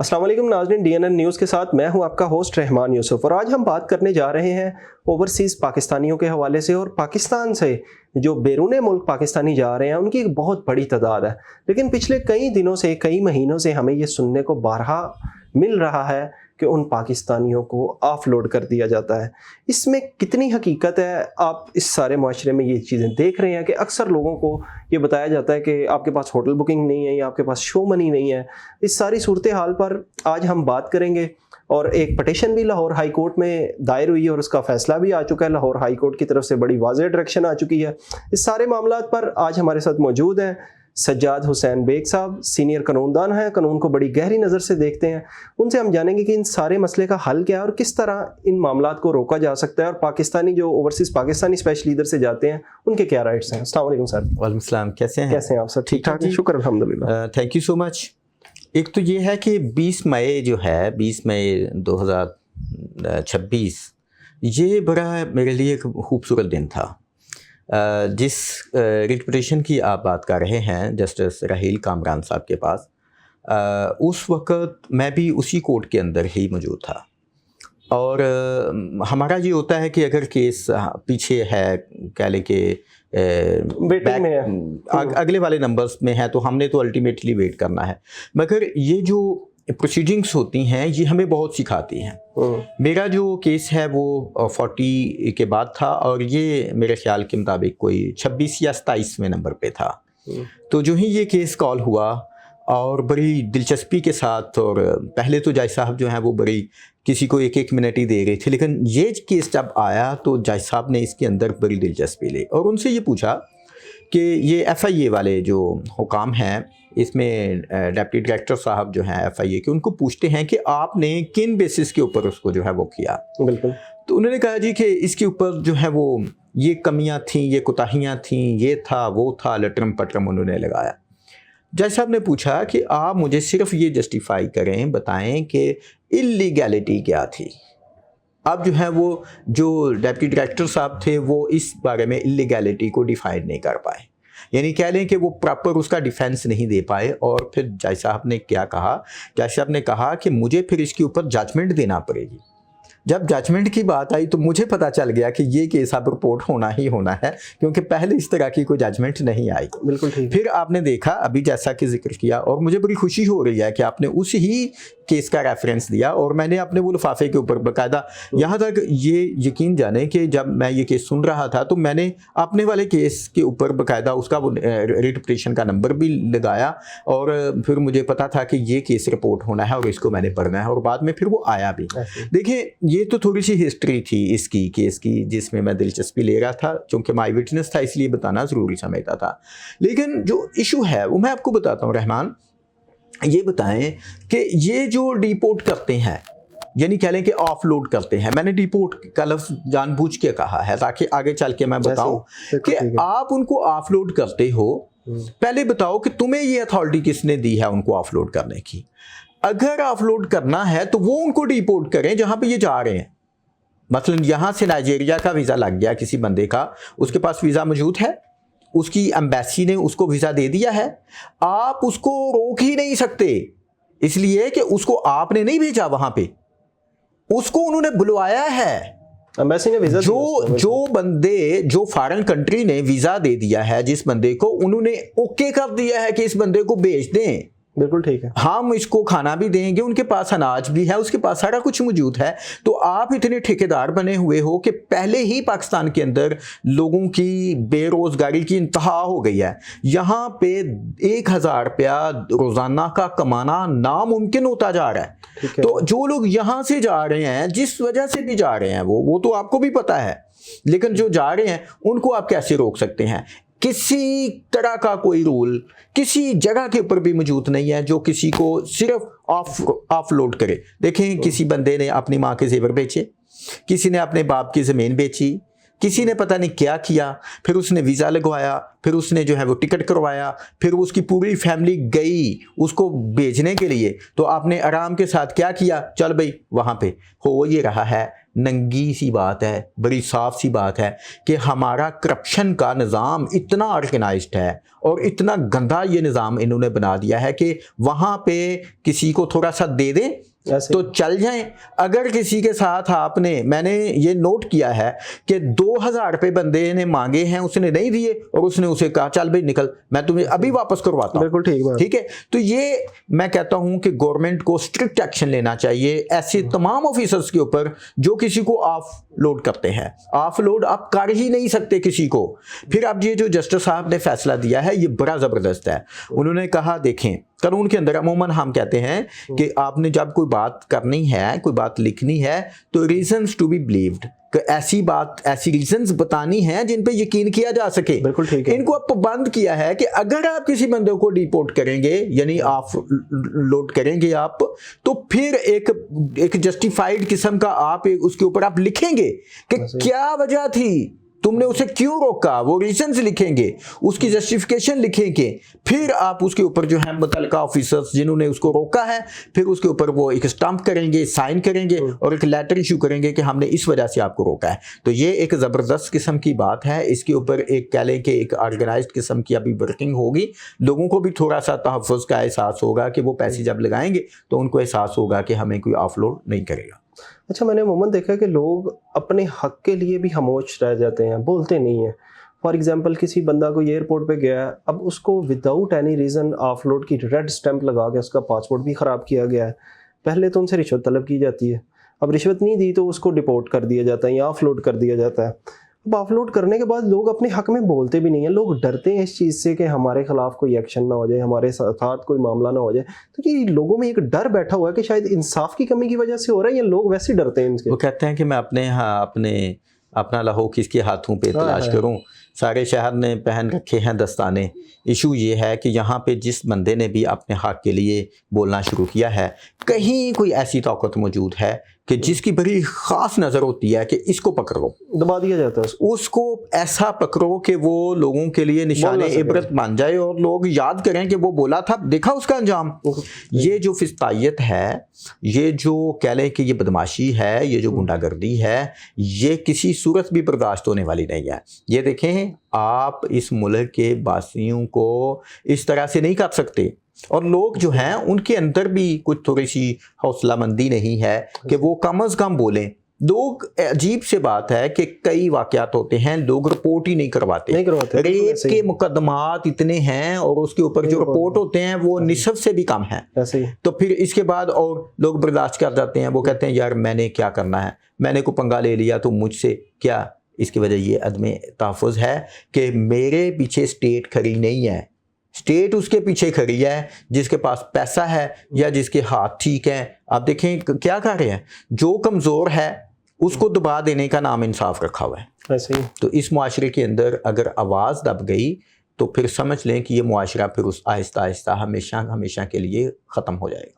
अस्सलाम वालेकुम नाज़रीन, DNN न्यूज़ के साथ मैं हूं आपका होस्ट रहमान यूसुफ। और आज हम बात करने जा रहे हैं ओवरसीज़ पाकिस्तानियों के हवाले से। और पाकिस्तान से जो बैरून मुल्क पाकिस्तानी जा रहे हैं उनकी एक बहुत बड़ी तादाद है, लेकिन पिछले कई दिनों से, कई महीनों से हमें ये सुनने को बारहा मिल रहा है कि उन पाकिस्तानियों को ऑफलोड कर दिया जाता है। इसमें कितनी हकीकत है? आप इस सारे माशरे में ये चीज़ें देख रहे हैं कि अक्सर लोगों को ये बताया जाता है कि आपके पास होटल बुकिंग नहीं है या आपके पास शो मनी नहीं है। इस सारी सूरत हाल पर आज हम बात करेंगे। और एक पटिशन भी लाहौर हाई कोर्ट में दायर हुई है और उसका फैसला भी आ चुका है। लाहौर हाई कोर्ट की तरफ से बड़ी वाज़ेह डायरेक्शन आ चुकी है। इस सारे मामलात पर आज हमारे साथ मौजूद हैं सज्जाद हुसैन बेग साहब, सीनियर कानूनदान हैं, कानून को बड़ी गहरी नज़र से देखते हैं। उनसे हम जानेंगे कि इन सारे मसले का हल क्या है और किस तरह इन मामलात को रोका जा सकता है, और पाकिस्तानी जो ओवरसीज़ पाकिस्तानी स्पेशल लीडर से जाते हैं उनके क्या राइट्स हैं। अस्सलाम वालेकुम सर। वालेकुम सलाम, कैसे हैं आप सर? ठीक ठाक, शुक्र अल्हम्दुलिल्लाह। Thank you so much. एक तो ये है कि 20 मई जो है, 20 मई 2026, ये बड़ा मेरे लिए एक खूबसूरत दिन था। जिस रिट पिटीशन की आप बात कर रहे हैं जस्टिस राहील कामरान साहब के पास, उस वक़्त मैं भी उसी कोर्ट के अंदर ही मौजूद था। और हमारा ये होता है कि अगर केस पीछे है, कह लें कि अगले वाले नंबर्स में है, तो हमने तो अल्टीमेटली वेट करना है। मगर ये जो प्रोसीडिंग्स होती हैं ये हमें बहुत सिखाती हैं। मेरा जो केस है वो 40 के बाद था और ये मेरे ख्याल के मुताबिक कोई 26 या 27वें नंबर पे था। तो जो ही ये केस कॉल हुआ और बड़ी दिलचस्पी के साथ, और पहले तो जज साहब जो हैं वो बड़ी किसी को एक मिनट ही दे रहे थे, लेकिन ये केस जब आया तो जज साहब ने इसके अंदर बड़ी दिलचस्पी ली और उनसे ये पूछा कि ये FIA वाले जो हुकाम हैं, इसमें डिप्टी डायरेक्टर साहब जो हैं FIA के, उनको पूछते हैं कि आपने किन बेसिस के ऊपर उसको जो है वो किया। बिल्कुल। तो उन्होंने कहा जी कि इसके ऊपर जो है वो ये कमियां थीं, ये कोताहियां थीं, ये था वो था, लटरम पटरम उन्होंने लगाया। जज साहब ने पूछा कि आप मुझे सिर्फ ये जस्टिफाई करें, बताएं कि इलीगैलिटी क्या थी। अब जो है वो जो डिप्टी डायरेक्टर साहब थे वो इस बारे में इलीगैलिटी को डिफाइन नहीं कर पाए, यानी कह लें कि वो प्रॉपर उसका डिफेंस नहीं दे पाए। और फिर जज साहब ने क्या कहा? जज साहब ने कहा कि मुझे फिर इसके ऊपर जजमेंट देना पड़ेगी। जब जजमेंट की बात आई तो मुझे पता चल गया कि ये केस अब रिपोर्ट होना ही होना है, क्योंकि पहले इस तरह की कोई जजमेंट नहीं आई। बिल्कुल ठीक। फिर आपने देखा अभी जैसा कि जिक्र किया, और मुझे बड़ी खुशी हो रही है कि आपने उस ही केस का रेफरेंस दिया और मैंने अपने वो लिफाफे के ऊपर बाकायदा, यहाँ तक ये यकीन जाने कि जब मैं ये केस सुन रहा था तो मैंने अपने वाले केस के ऊपर बाकायदा उसका वो रिट पिटीशन का नंबर भी लगाया, और फिर मुझे पता था कि ये केस रिपोर्ट होना है और इसको मैंने पढ़ना है, और बाद में फिर वो आया भी। देखिए, ये तो थोड़ी सी हिस्ट्री थी इसकी केस की जिसमें मैं दिलचस्पी ले रहा था, क्योंकि मैं आई विटनेस था इसलिए बताना ज़रूरी समझता था। लेकिन जो इशू है वो मैं आपको बताता हूँ। रहमान, ये बताएं कि ये जो डिपोर्ट करते हैं, यानी कह लें कि ऑफलोड करते हैं, मैंने डिपोर्ट का लफ्ज़ जानबूझ के कहा है ताकि आगे चल के मैं बताऊं कि आप उनको ऑफलोड करते हो, पहले बताओ कि तुम्हें ये अथॉरिटी किसने दी है उनको ऑफलोड करने की। अगर ऑफलोड करना है तो वो उनको डिपोर्ट करें जहां पे ये जा रहे हैं। मसलन यहां से नाइजीरिया का वीज़ा लग गया किसी बंदे का, उसके पास वीज़ा मौजूद है, उसकी एम्बेसी ने उसको वीज़ा दे दिया है, आप उसको रोक ही नहीं सकते, इसलिए कि उसको आपने नहीं भेजा वहां पे, उसको उन्होंने बुलवाया है। एम्बेसी ने वीज़ा, जो बंदे, जो फॉरेन कंट्री ने वीज़ा दे दिया है जिस बंदे को, उन्होंने ओके कर दिया है कि इस बंदे को भेज दें। बिल्कुल ठीक है, हम इसको खाना भी देंगे, उनके पास अनाज भी है, उसके पास सारा कुछ मौजूद है। तो आप इतने ठेकेदार बने हुए हो कि पहले ही पाकिस्तान के अंदर लोगों की बेरोजगारी की इंतहा हो गई है। यहाँ पे 1000 रुपया रोजाना का कमाना नामुमकिन होता जा रहा है। तो जो लोग यहाँ से जा रहे हैं, जिस वजह से भी जा रहे हैं, वो तो आपको भी पता है, लेकिन जो जा रहे हैं उनको आप कैसे रोक सकते हैं? किसी तरह का कोई रूल किसी जगह के ऊपर भी मौजूद नहीं है जो किसी को सिर्फ ऑफलोड करे। देखें, किसी बंदे ने अपनी माँ के जेवर बेचे, किसी ने अपने बाप की ज़मीन बेची, किसी ने पता नहीं क्या किया, फिर उसने वीज़ा लगवाया, फिर उसने जो है वो टिकट करवाया, फिर उसकी पूरी फैमिली गई उसको भेजने के लिए। तो आपने आराम के साथ क्या किया? चल भाई वहाँ पे हो ये रहा है, ننگی سی بات ہے, بڑی صاف سی بات ہے کہ ہمارا کرپشن کا نظام اتنا آرگنائزڈ ہے اور اتنا گندا یہ نظام انہوں نے بنا دیا ہے کہ وہاں پہ کسی کو تھوڑا سا دے دیں تو چل جائیں. اگر کسی کے ساتھ آپ نے, میں نے یہ نوٹ کیا ہے کہ 2000 روپے بندے نے مانگے ہیں, اس نے نہیں دیے اور اس نے اسے کہا چل بھائی نکل, میں تمہیں ابھی واپس کرواتا ہوں. بالکل ٹھیک ہے. تو یہ میں کہتا ہوں کہ گورنمنٹ کو اسٹرکٹ ایکشن لینا چاہیے ایسے تمام آفیسرز کے اوپر جو کسی کو آف لوڈ کرتے ہیں. آف لوڈ آپ کر ہی نہیں سکتے کسی کو. پھر اب یہ جو جسٹس صاحب نے فیصلہ دیا ہے یہ بڑا زبردست ہے. انہوں نے کہا دیکھیں قانون کے اندر عموماً ہم کہتے ہیں کہ آپ نے جب کوئی بات کرنی ہے, کوئی بات لکھنی ہے تو ریزنز ٹو بی بلیوڈ, کہ ایسی ریزنز بتانی ہیں جن پہ یقین کیا جا سکے. بالکل ٹھیک ہے. ان کو اب پابند کیا ہے کہ اگر آپ کسی بندے کو ڈیپورٹ کریں گے یعنی آف لوڈ کریں گے آپ, تو پھر ایک جسٹیفائیڈ قسم کا آپ اس کے اوپر آپ لکھیں گے کہ کیا وجہ تھی, تم نے اسے کیوں روکا, وہ ریزنز لکھیں گے, اس کی جسٹیفیکیشن لکھیں گے. پھر آپ اس کے اوپر جو ہے متعلقہ آفیسرز جنہوں نے اس کو روکا ہے پھر اس کے اوپر وہ ایک اسٹمپ کریں گے, سائن کریں گے اور ایک لیٹر ایشو کریں گے کہ ہم نے اس وجہ سے آپ کو روکا ہے. تو یہ ایک زبردست قسم کی بات ہے. اس کے اوپر ایک کہہ لیں کہ ایک آرگنائزڈ قسم کی ابھی ورکنگ ہوگی. لوگوں کو بھی تھوڑا سا تحفظ کا احساس ہوگا کہ وہ پیسے جب لگائیں گے تو ان کو احساس ہوگا کہ ہمیں کوئی آف لوڈ نہیں کرے گا. اچھا, میں نے عموماً دیکھا کہ لوگ اپنے حق کے لیے بھی خاموش رہ جاتے ہیں, بولتے نہیں ہیں. فار ایگزامپل کسی بندہ کو ایئرپورٹ پہ گیا ہے, اب اس کو without any reason off load کی ریڈ اسٹیمپ لگا کے اس کا پاسپورٹ بھی خراب کیا گیا ہے. پہلے تو ان سے رشوت طلب کی جاتی ہے, اب رشوت نہیں دی تو اس کو ڈپورٹ کر دیا جاتا ہے یا آف لوڈ کر دیا جاتا ہے. اب آف لوڈ کرنے کے بعد لوگ اپنے حق میں بولتے بھی نہیں ہیں. لوگ ڈرتے ہیں اس چیز سے کہ ہمارے خلاف کوئی ایکشن نہ ہو جائے, ہمارے ساتھ کوئی معاملہ نہ ہو جائے. تو یہ لوگوں میں ایک ڈر بیٹھا ہوا ہے کہ شاید انصاف کی کمی کی وجہ سے ہو رہا ہے یا لوگ ویسے ڈرتے ہیں ان سے. وہ کہتے ہیں کہ میں اپنا لہو کس کے ہاتھوں پہ تلاش کروں, سارے شہر نے پہن رکھے ہیں دستانے. ایشو یہ ہے کہ یہاں پہ جس بندے نے بھی اپنے حق کے لیے بولنا شروع کیا ہے, کہیں کوئی ایسی طاقت موجود ہے کہ جس کی بڑی خاص نظر ہوتی ہے کہ اس کو پکڑو, دبا دیا جاتا ہے اس کو ایسا پکڑو کہ وہ لوگوں کے لیے نشان عبرت بن جائے اور لوگ یاد کریں کہ وہ بولا تھا, دیکھا اس کا انجام. یہ جو فسطائیت ہے, یہ جو کہہ لیں کہ یہ بدماشی ہے, یہ جو گنڈا گردی ہے, یہ کسی صورت بھی برداشت ہونے والی نہیں ہے. یہ دیکھیں آپ اس ملک کے باسیوں کو اس طرح سے نہیں کر سکتے, اور لوگ جو ہیں ان کے اندر بھی کچھ تھوڑی سی حوصلہ مندی نہیں ہے کہ وہ کم از کم بولیں. لوگ, عجیب سے بات ہے کہ کئی واقعات ہوتے ہیں لوگ رپورٹ ہی نہیں کرواتے. ریپ کے مقدمات اتنے ہیں اور اس کے اوپر جو رپورٹ ہوتے ہیں وہ نصف سے بھی کم ہیں. تو پھر اس کے بعد اور لوگ برداشت کر جاتے ہیں. وہ کہتے ہیں یار میں نے کیا کرنا ہے, میں نے کو پنگا لے لیا تو مجھ سے کیا. اس کی وجہ یہ عدم تحفظ ہے کہ میرے پیچھے اسٹیٹ کھڑی نہیں ہے, اسٹیٹ اس کے پیچھے کھڑی ہے جس کے پاس پیسہ ہے یا جس کے ہاتھ ٹھیک ہیں. آپ دیکھیں کیا کر رہے ہیں, جو کمزور ہے اس کو دبا دینے کا نام انصاف رکھا ہوا ہے. تو اس معاشرے کے اندر اگر آواز دب گئی تو پھر سمجھ لیں کہ یہ معاشرہ پھر اس آہستہ آہستہ ہمیشہ کے لیے ختم ہو جائے گا.